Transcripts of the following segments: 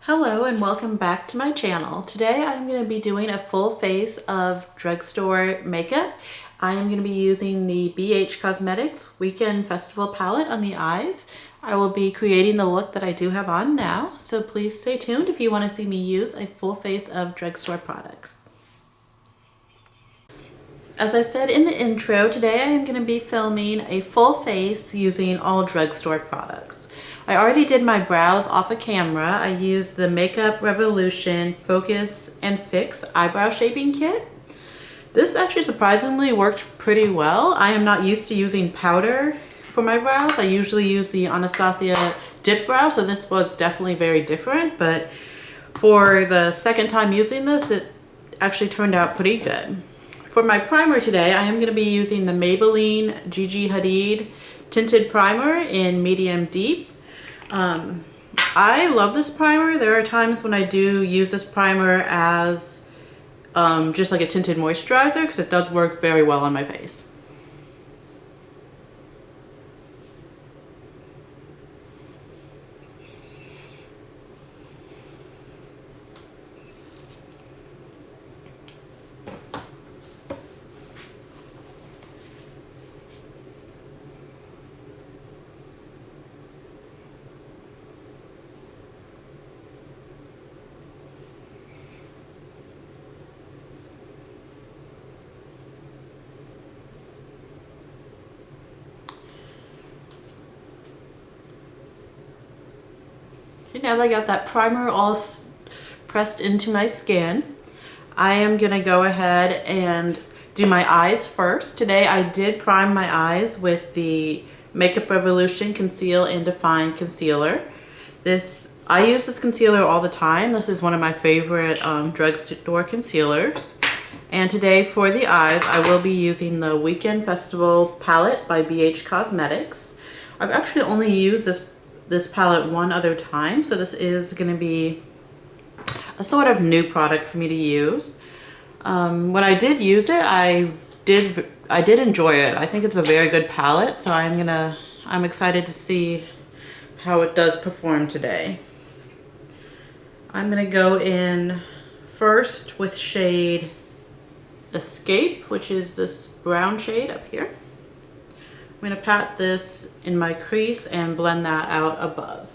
Hello and welcome back to my channel. Today I'm going to be doing a full face of drugstore makeup. I am going to be using the BH Cosmetics Weekend Festival palette on the eyes. I will be creating the look that I do have on now, so please stay tuned if you want to see me use a full face of drugstore products. As I said in the intro, today I am going to be filming a full face using all drugstore products. I already did my brows off of camera. I used the Makeup Revolution Focus and Fix Eyebrow Shaping Kit. This actually surprisingly worked pretty well. I am not used to using powder for my brows. I usually use the Anastasia Dip Brow, so this was definitely very different, but for the second time using this, it actually turned out pretty good. For my primer today, I am going to be using the Maybelline Gigi Hadid Tinted Primer in Medium Deep. I love this primer. There are times when I do use this primer as just like a tinted moisturizer because it does work very well on my face. Now that I got that primer all pressed into my skin, I am going to go ahead and do my eyes first. Today I did prime my eyes with the Makeup Revolution Conceal and Define Concealer. I use this concealer all the time. This is one of my favorite drugstore concealers. And today for the eyes, I will be using the Weekend Festival palette by BH Cosmetics. I've actually only used this palette one other time, so this is going to be a sort of new product for me to use. When I did use it, I did enjoy it. I think it's a very good palette, so I'm excited to see how it does perform today. I'm gonna go in first with shade Escape, which is this brown shade up here. I'm going to pat this in my crease and blend that out above.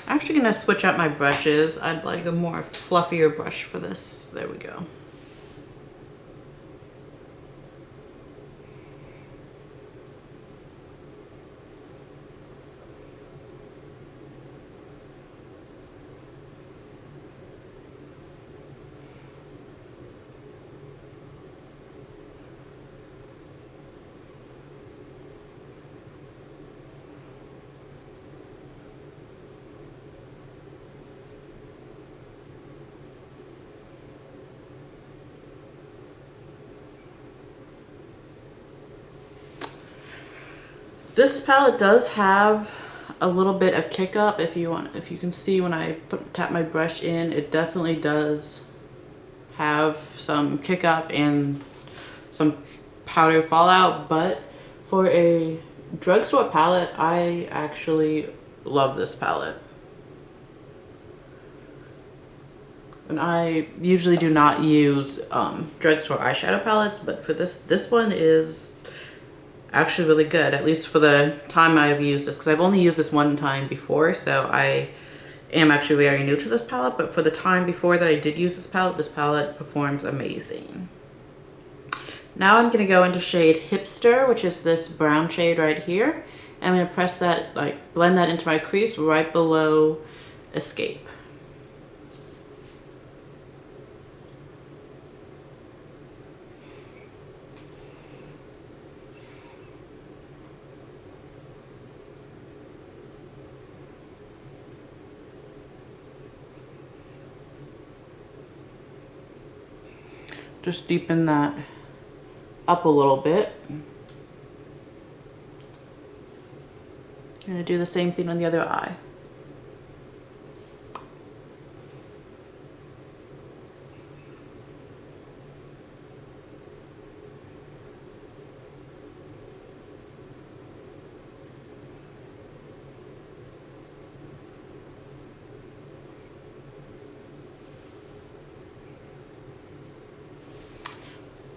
I'm actually going to switch out my brushes. I'd like a more fluffier brush for this. There we go. This palette does have a little bit of kick up. If you can see when I tap my brush in, it definitely does have some kick up and some powder fallout, but for a drugstore palette, I actually love this palette. And I usually do not use drugstore eyeshadow palettes, but for this one is actually really good, at least for the time I've used this, because I've only used this one time before, so I am actually very new to this palette, but for the time before that I did use this palette performs amazing. Now I'm going to go into shade Hipster, which is this brown shade right here. I'm going to press that, blend that into my crease right below Escape. Just deepen that up a little bit. I'm gonna do the same thing on the other eye.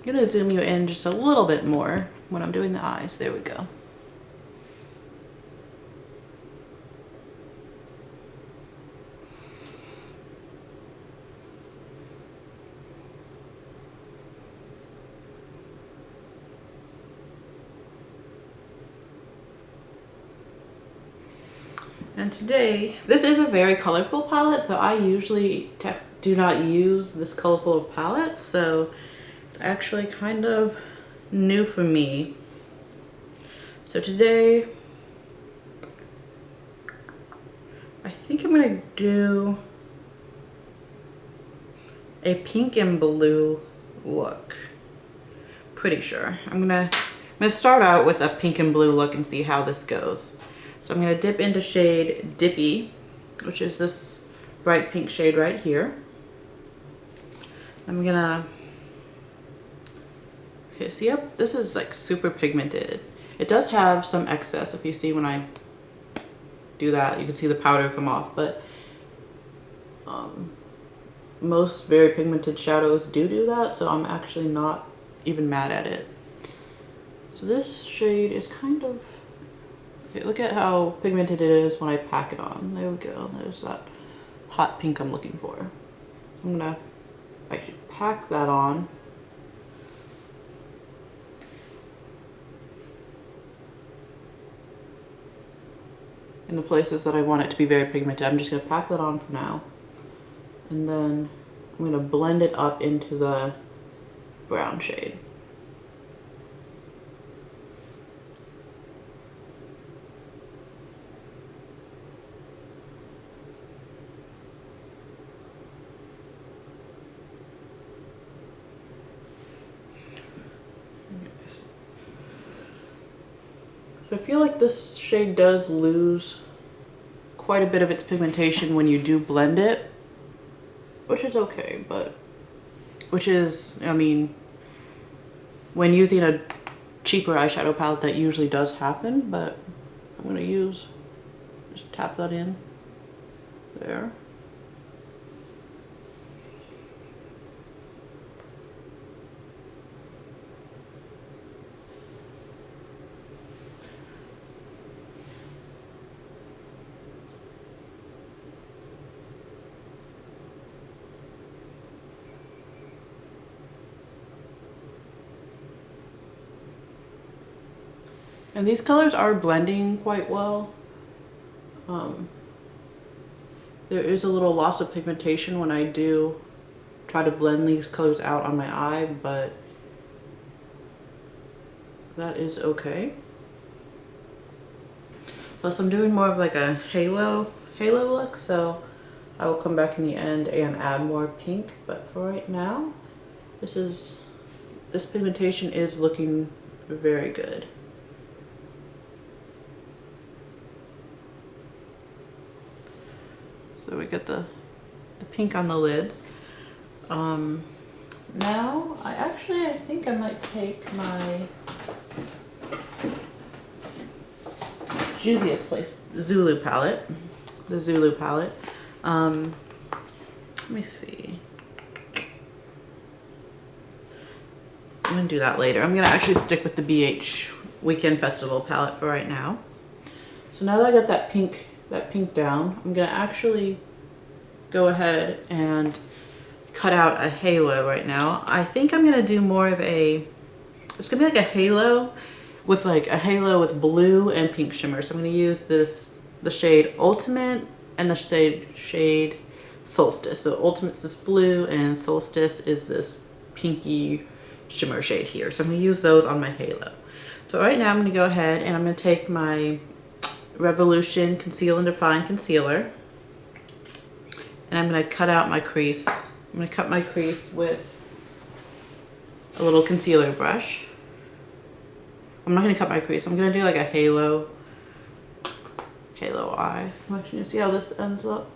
gonna zoom you in just a little bit more when I'm doing the eyes. There we go. And today, this is a very colorful palette, so I usually do not use this colorful palette, so it's actually kind of new for me. So today, I think I'm gonna do a pink and blue look. Pretty sure. I'm gonna start out with a pink and blue look and see how this goes. So I'm gonna dip into shade Dippy, which is this bright pink shade right here. I'm gonna, okay, so yep, this is like super pigmented. It does have some excess. If you see when I do that, you can see the powder come off, but most very pigmented shadows do that, so I'm actually not even mad at it. So this shade is kind of, okay, look at how pigmented it is when I pack it on. There we go. There's that hot pink I'm looking for. I'm gonna actually pack that on. In the places that I want it to be very pigmented, I'm just gonna pack that on for now. And then I'm gonna blend it up into the brown shade. So I feel like this shade does lose quite a bit of its pigmentation when you do blend it, which is okay, but which is, I mean, when using a cheaper eyeshadow palette that usually does happen, but I'm gonna just tap that in there. And these colors are blending quite well. There is a little loss of pigmentation when I do try to blend these colors out on my eye, but that is okay. Plus I'm doing more of like a halo look, so I will come back in the end and add more pink, but for right now, this pigmentation is looking very good. So we get the pink on the lids. Now, I think I might take my Juvia's Zulu palette, the Zulu palette. Let me see. I'm gonna do that later. I'm gonna actually stick with the BH Weekend Festival palette for right now. So now that I got that pink down, I'm gonna actually go ahead and cut out a halo right now. I think I'm gonna do more of it's gonna be like a halo with blue and pink shimmer. So I'm gonna use the shade Ultimate and the shade Solstice. So Ultimate is this blue and Solstice is this pinky shimmer shade here. So I'm gonna use those on my halo. So right now I'm gonna go ahead and I'm gonna take my Revolution Conceal and Define Concealer, and I'm going to cut out my crease. I'm going to cut my crease with a little concealer brush. I'm not going to cut my crease. I'm going to do like a halo eye. I'm actually going to see how this ends up.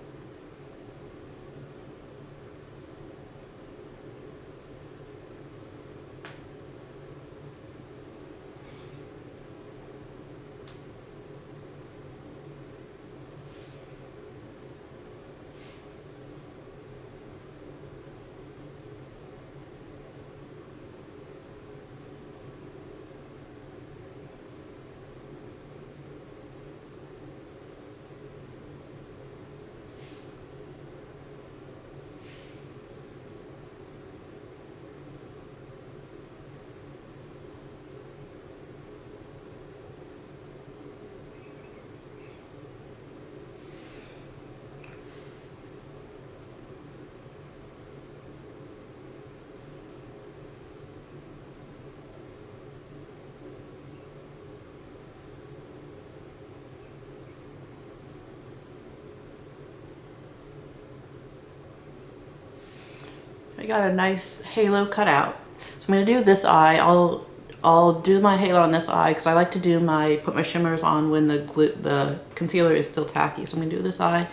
got a nice halo cut out. So I'm gonna do this eye. I'll do my halo on this eye because I like to put my shimmers on when the concealer is still tacky. So I'm gonna do this eye,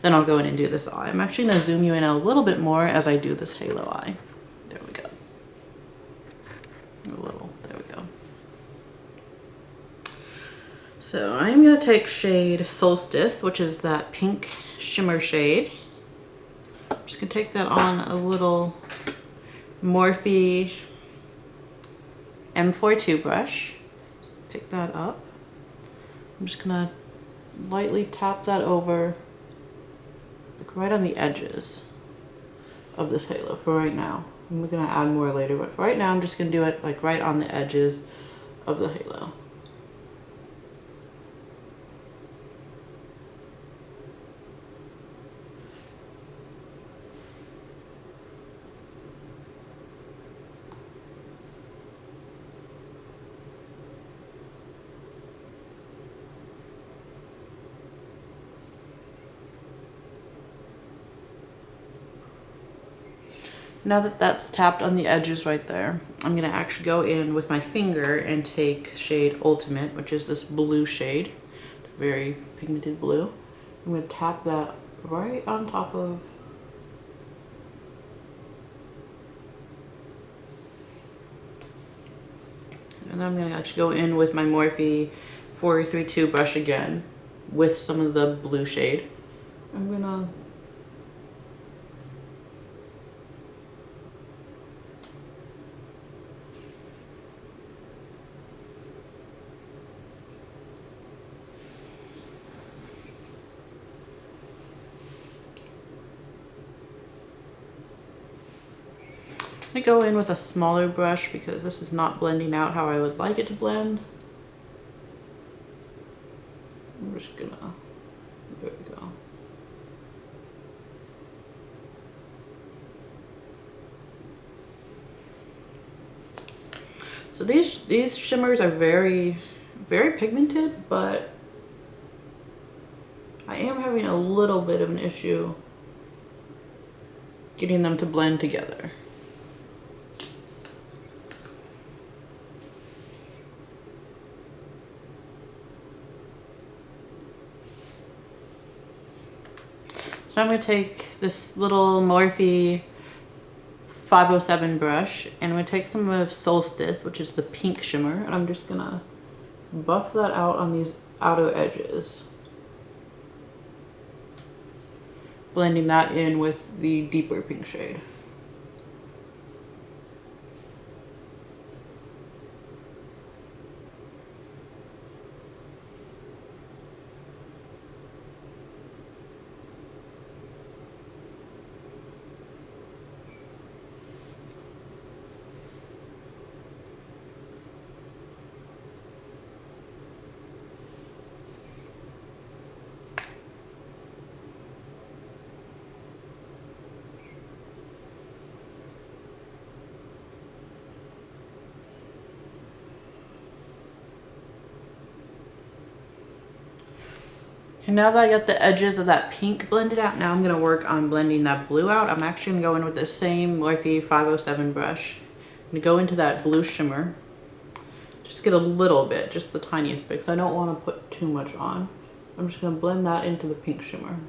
then I'll go in and do this eye. I'm actually gonna zoom you in a little bit more as I do this halo eye. There we go. There we go. So I'm gonna take shade Solstice, which is that pink shimmer shade. I'm just gonna take that on a little Morphe M42 brush. Pick that up. I'm just gonna lightly tap that over, like right on the edges of this halo for right now. I'm gonna add more later, but for right now I'm just gonna do it like right on the edges of the halo. Now that that's tapped on the edges right there, I'm gonna actually go in with my finger and take shade Ultimate, which is this blue shade, very pigmented blue. I'm gonna tap that right on top of and then I'm gonna actually go in with my Morphe 432 brush again with some of the blue shade. I'm gonna go in with a smaller brush because this is not blending out how I would like it to blend. I'm just gonna, there we go. So these shimmers are very pigmented, but I am having a little bit of an issue getting them to blend together. So I'm going to take this little Morphe 507 brush and I'm going to take some of Solstice, which is the pink shimmer, and I'm just going to buff that out on these outer edges. Blending that in with the deeper pink shade. And now that I got the edges of that pink blended out, now I'm going to work on blending that blue out. I'm actually going to go in with the same Morphe 507 brush. I'm going to go into that blue shimmer. Just get a little bit, just the tiniest bit, because I don't want to put too much on. I'm just going to blend that into the pink shimmer.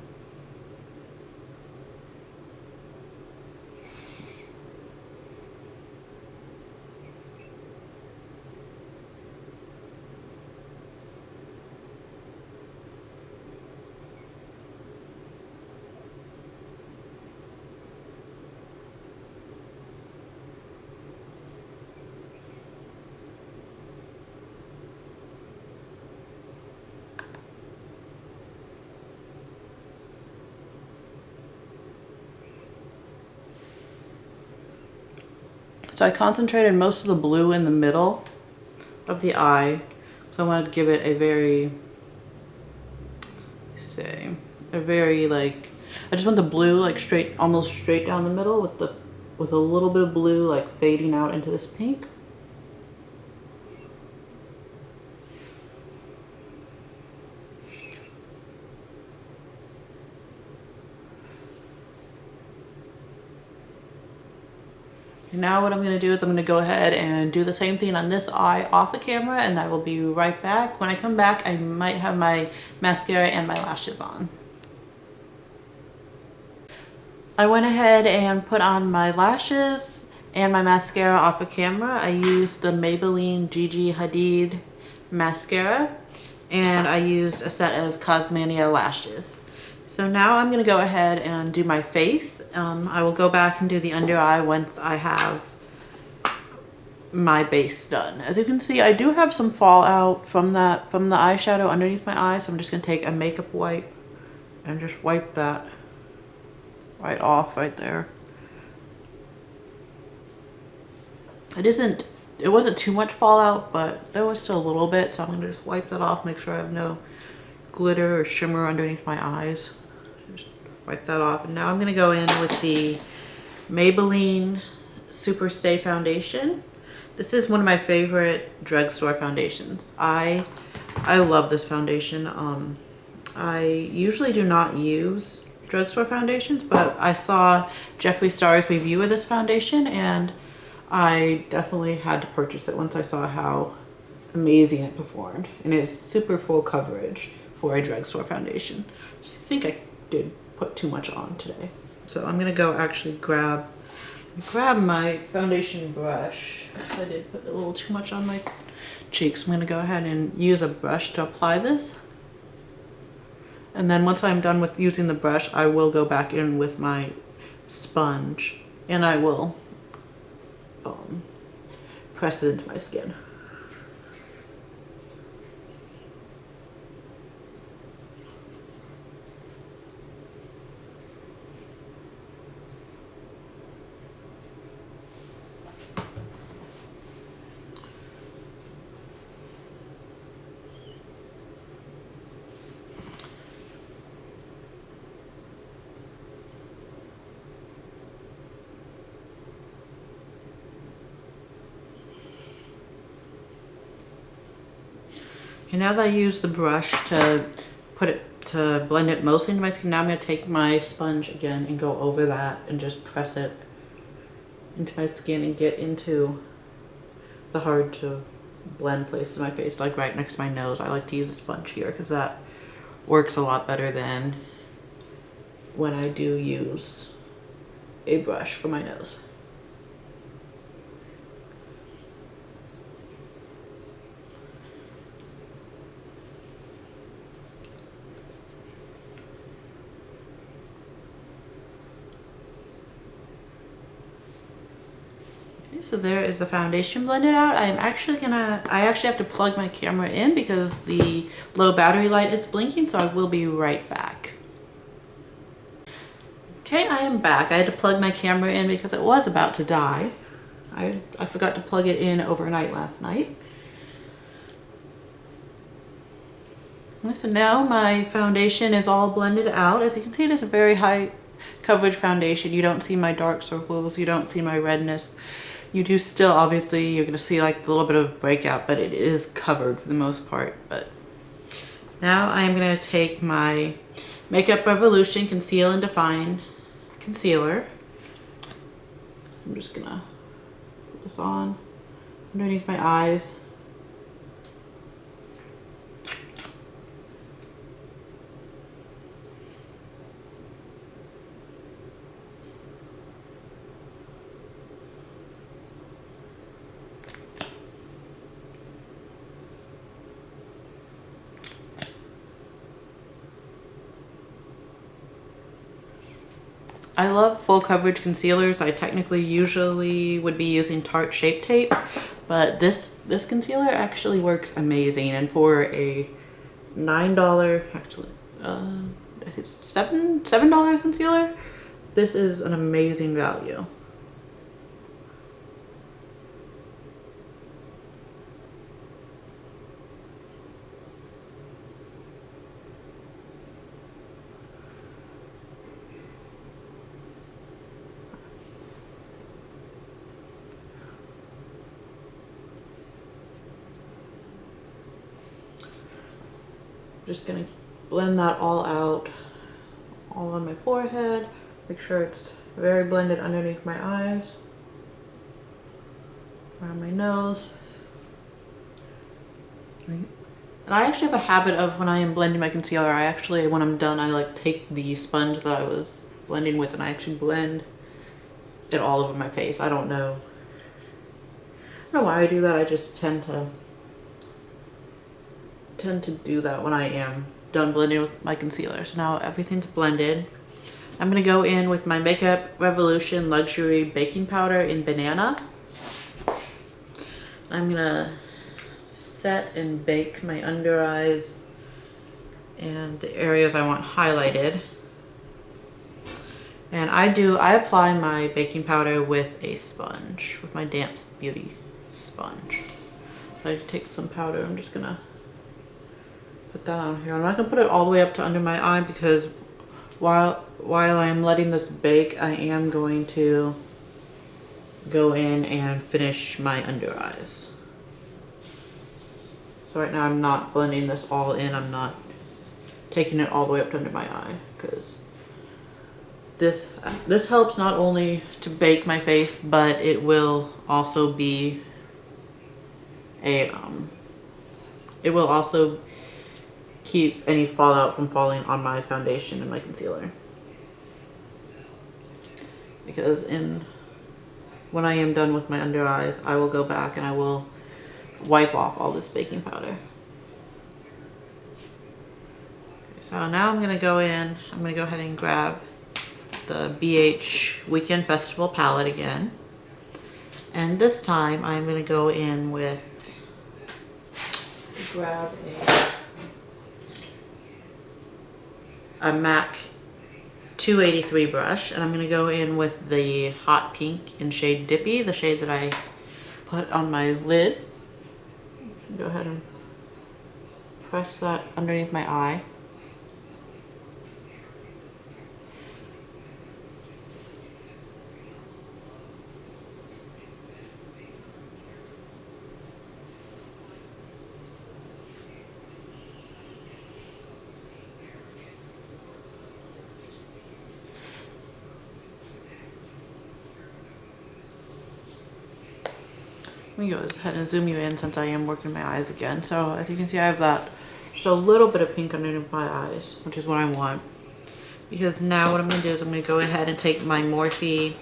So I concentrated most of the blue in the middle of the eye. So I wanted to give it a very, like, I just want the blue like straight, almost straight down the middle with a little bit of blue like fading out into this pink. Now what I'm going to do is I'm going to go ahead and do the same thing on this eye off the camera, and I will be right back. When I come back, I might have my mascara and my lashes on. I went ahead and put on my lashes and my mascara off the camera. I used the Maybelline Gigi Hadid mascara, and I used a set of Cosmania lashes. So now I'm going to go ahead and do my face. I will go back and do the under eye once I have my base done. As you can see, I do have some fallout from the eyeshadow underneath my eye, so I'm just going to take a makeup wipe and just wipe that right off right there. It wasn't too much fallout, but there was still a little bit, so I'm going to just wipe that off, make sure I have no glitter or shimmer underneath my eyes. Just wipe that off. And now I'm going to go in with the Maybelline SuperStay foundation. This is one of my favorite drugstore foundations. I love this foundation. I usually do not use drugstore foundations, but I saw Jeffree Star's review of this foundation, and I definitely had to purchase it once I saw how amazing it performed. And it's super full coverage for a drugstore foundation. I think I did put too much on today. So I'm gonna go actually grab my foundation brush. I did put a little too much on my cheeks. I'm gonna go ahead and use a brush to apply this. And then once I'm done with using the brush, I will go back in with my sponge and I will press it into my skin. And now that I use the brush to blend it mostly into my skin, now I'm going to take my sponge again and go over that and just press it into my skin and get into the hard to blend places in my face, like right next to my nose. I like to use a sponge here because that works a lot better than when I do use a brush for my nose. So there is the foundation blended out. I actually have to plug my camera in because the low battery light is blinking, so I will be right back. Okay, I am back. I had to plug my camera in because it was about to die. I forgot to plug it in overnight last night. So now my foundation is all blended out. As you can see, it is a very high coverage foundation. You don't see my dark circles, you don't see my redness. You do still, obviously, you're going to see like a little bit of breakout, but it is covered for the most part. But now I'm going to take my Makeup Revolution Conceal and Define Concealer. I'm just going to put this on underneath my eyes. I love full coverage concealers. I technically usually would be using Tarte Shape Tape, but this concealer actually works amazing. And for a $9, actually, it's $7 concealer, this is an amazing value. Just gonna blend that all out, all on my forehead. Make sure it's very blended underneath my eyes. around my nose. And I actually have a habit of when I am blending my concealer, when I'm done, I like take the sponge that I was blending with and I actually blend it all over my face. I don't know why I do that. I just tend to do that when I am done blending with my concealer. So now everything's blended. I'm gonna go in with my Makeup Revolution Luxury Baking Powder in Banana. I'm gonna set and bake my under eyes and the areas I want highlighted. And I apply my baking powder with a sponge, with my Damp Beauty sponge. I take some powder, I'm just gonna put that on here. I'm not gonna put it all the way up to under my eye because while I'm letting this bake, I am going to go in and finish my under eyes. So right now I'm not blending this all in. I'm not taking it all the way up to under my eye because this helps not only to bake my face, but it will also be it will also keep any fallout from falling on my foundation and my concealer. Because when I am done with my under eyes, I will go back and I will wipe off all this baking powder. Okay, so now I'm gonna go in, I'm gonna go ahead and grab the BH Weekend Festival palette again. And this time I'm gonna go in with, grab a MAC 283 brush, and I'm gonna go in with the hot pink in shade Dippy, the shade that I put on my lid. Go ahead and press that underneath my eye. Let me go ahead and zoom you in since I am working my eyes again. So as you can see, I have that just a little bit of pink underneath my eyes, which is what I want. Because now what I'm going to do is I'm going to go ahead and take my Morphe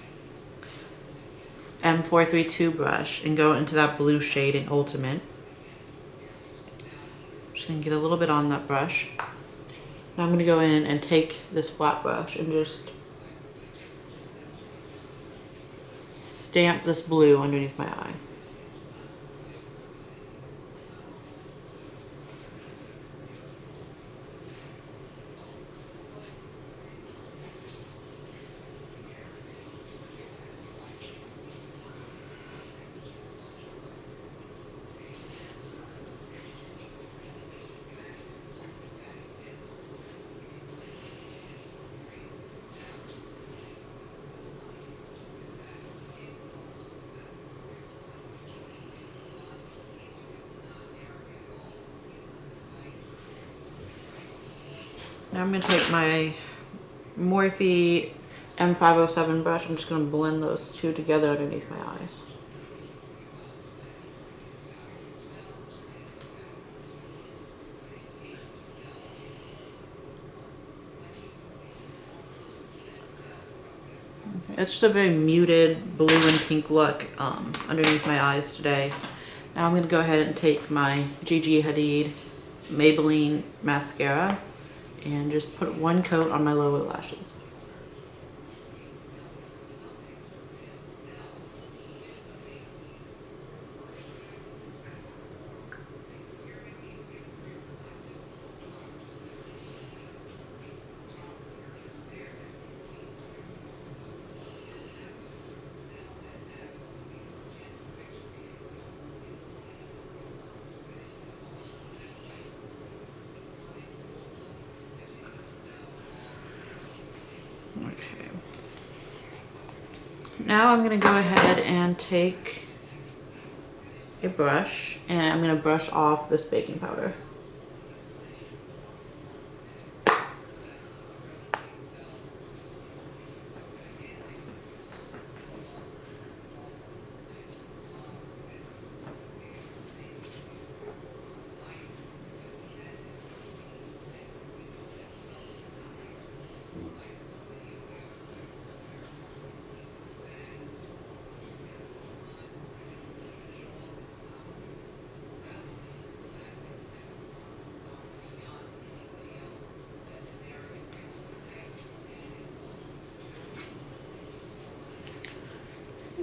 M432 brush and go into that blue shade in Ultimate. Just going to get a little bit on that brush. Now I'm going to go in and take this flat brush and just stamp this blue underneath my eye. Now I'm going to take my Morphe M507 brush. I'm just going to blend those two together underneath my eyes. Okay, it's just a very muted blue and pink look underneath my eyes today. Now I'm going to go ahead and take my Gigi Hadid Maybelline mascara and just put one coat on my lower lashes. Okay. Now I'm going to go ahead and take a brush and I'm going to brush off this baking powder.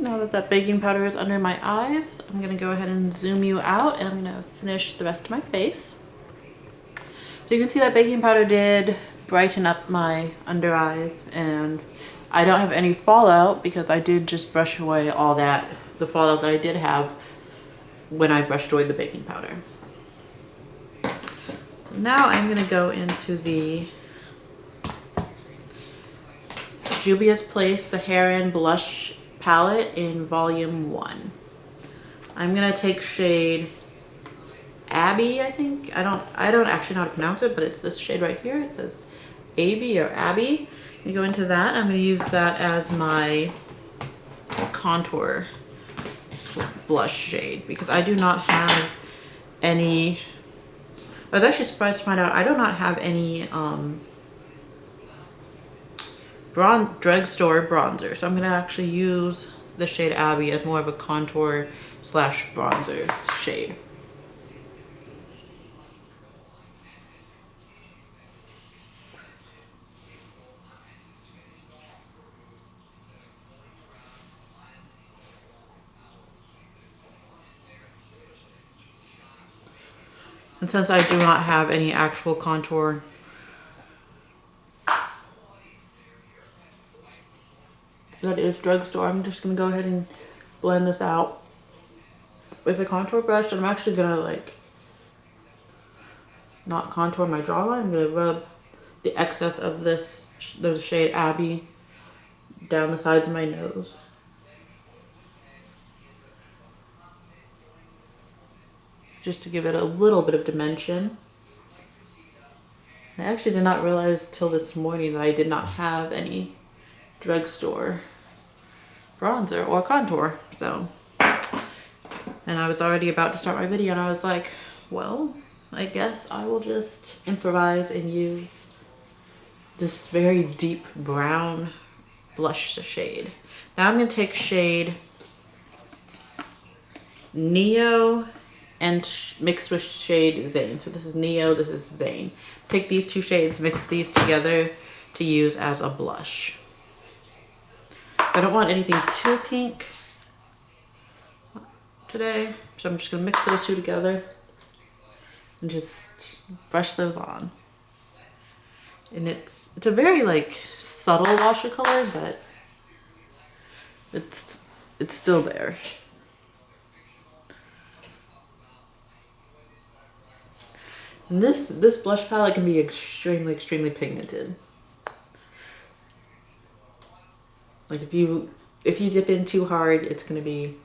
now that that baking powder is under my eyes, I'm gonna go ahead and zoom you out, and I'm gonna finish the rest of my face. So you can see that baking powder did brighten up my under eyes, and I don't have any fallout because I did just brush away all that, the fallout that I did have when I brushed away the baking powder. So now I'm gonna go into the Juvia's Place Saharan Blush Palette in Volume 1. I'm gonna take shade Abby, I think. I don't actually know how to pronounce it, but it's this shade right here. It says Abby or Abby. I'm gonna go into that. I'm gonna use that as my contour blush shade because I do not have any. I was actually surprised to find out I do not have any drugstore bronzer, so I'm gonna actually use the shade Abby as more of a contour slash bronzer shade. And since I do not have any actual contour that is drugstore, I'm just gonna go ahead and blend this out with a contour brush. And I'm actually gonna like not contour my jawline. I'm gonna rub the excess of the shade Abby down the sides of my nose. Just to give it a little bit of dimension. I actually did not realize till this morning that I did not have any drugstore bronzer or contour. So, and I was already about to start my video and I was like, well, I guess I will just improvise and use this very deep brown blush shade. Now I'm going to take shade Neo and mixed with shade Zane. So this is Neo, this is Zane. Take these two shades, mix these together to use as a blush. So I don't want anything too pink today, so I'm just gonna mix those two together and just brush those on. And it's a very like subtle wash of color, but it's still there. And this blush palette can be extremely pigmented. Like if you dip in too hard, it's gonna be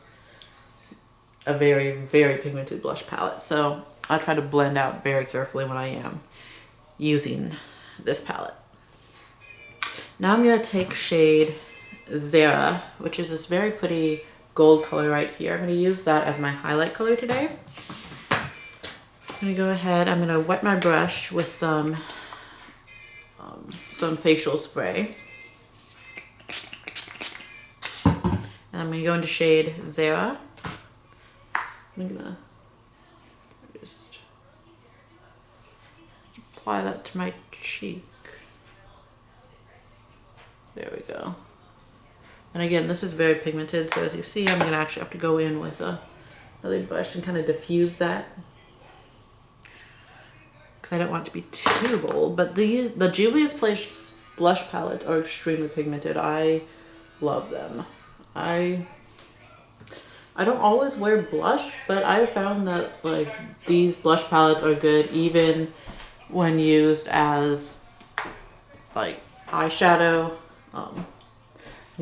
a very pigmented blush palette. So I try to blend out very carefully when I am using this palette. Now I'm gonna take shade Zara, which is this very pretty gold color right here. I'm gonna use that as my highlight color today. I'm gonna go ahead, I'm gonna wet my brush with some facial spray. And I'm gonna go into shade Zara. I'm gonna just apply that to my cheek. There we go. And again, this is very pigmented, so as you see, I'm gonna actually have to go in with another brush and kind of diffuse that. I don't want it to be too bold, but the Juvia's Place blush palettes are extremely pigmented. I love them. I don't always wear blush, but I found that like these blush palettes are good even when used as like eyeshadow. I'm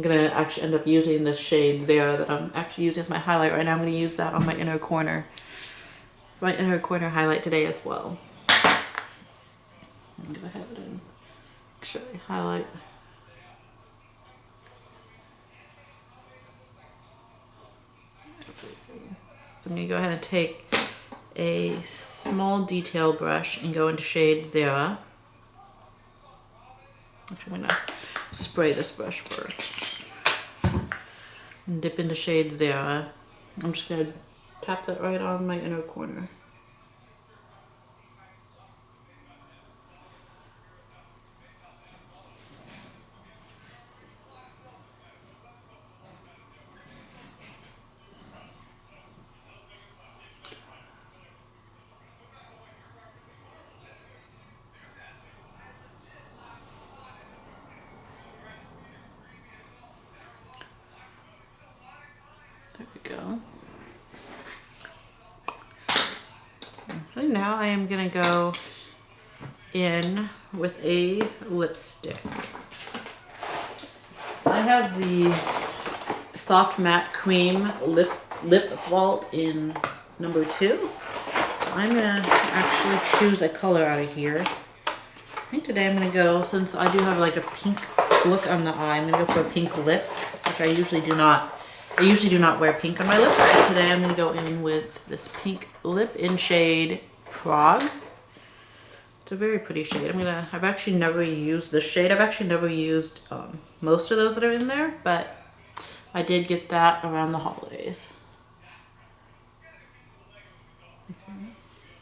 gonna actually end up using this shade Zara that I'm actually using as my highlight right now. I'm gonna use that on my inner corner highlight today as well. I'm gonna go ahead and actually highlight. So I'm gonna go ahead and take a small detail brush and go into shade Zara. Actually, I'm gonna spray this brush first and dip into shade Zara. I'm just gonna tap that right on my inner corner. go. And now I am gonna go in with a lipstick. I have the Soft Matte Cream Lip Vault in number 2. I'm gonna actually choose a color out of here. I think today I'm gonna go, since I do have like a pink look on the eye, I'm gonna go for a pink lip, which I usually do not. I usually do not wear pink on my lips, but today I'm gonna go in with this pink lip in shade Prague. It's a very pretty shade. I've actually never used this shade. I've actually never used most of those that are in there, but I did get that around the holidays.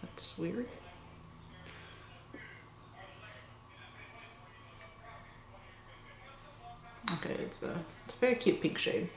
That's weird. Okay, it's a very cute pink shade.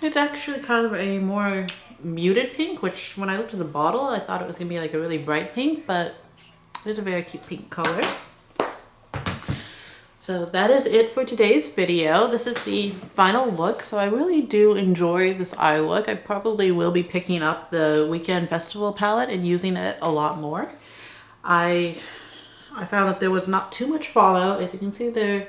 It's actually kind of a more muted pink, which when I looked at the bottle, I thought it was gonna be like a really bright pink, but it's a very cute pink color. So that is it for today's video. This is the final look. So I really do enjoy this eye look. I probably will be picking up the Weekend Festival palette and using it a lot more. I found that there was not too much fallout. As you can see, there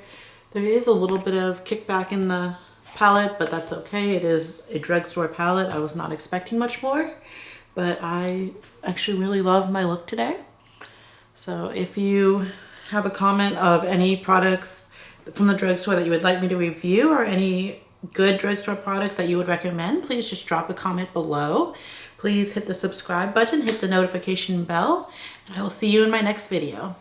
is a little bit of kickback in the palette, but that's okay. It is a drugstore palette. I was not expecting much more, but I actually really love my look today. So if you have a comment of any products from the drugstore that you would like me to review, or any good drugstore products that you would recommend, please just drop a comment below. Please hit the subscribe button, hit the notification bell, and I will see you in my next video.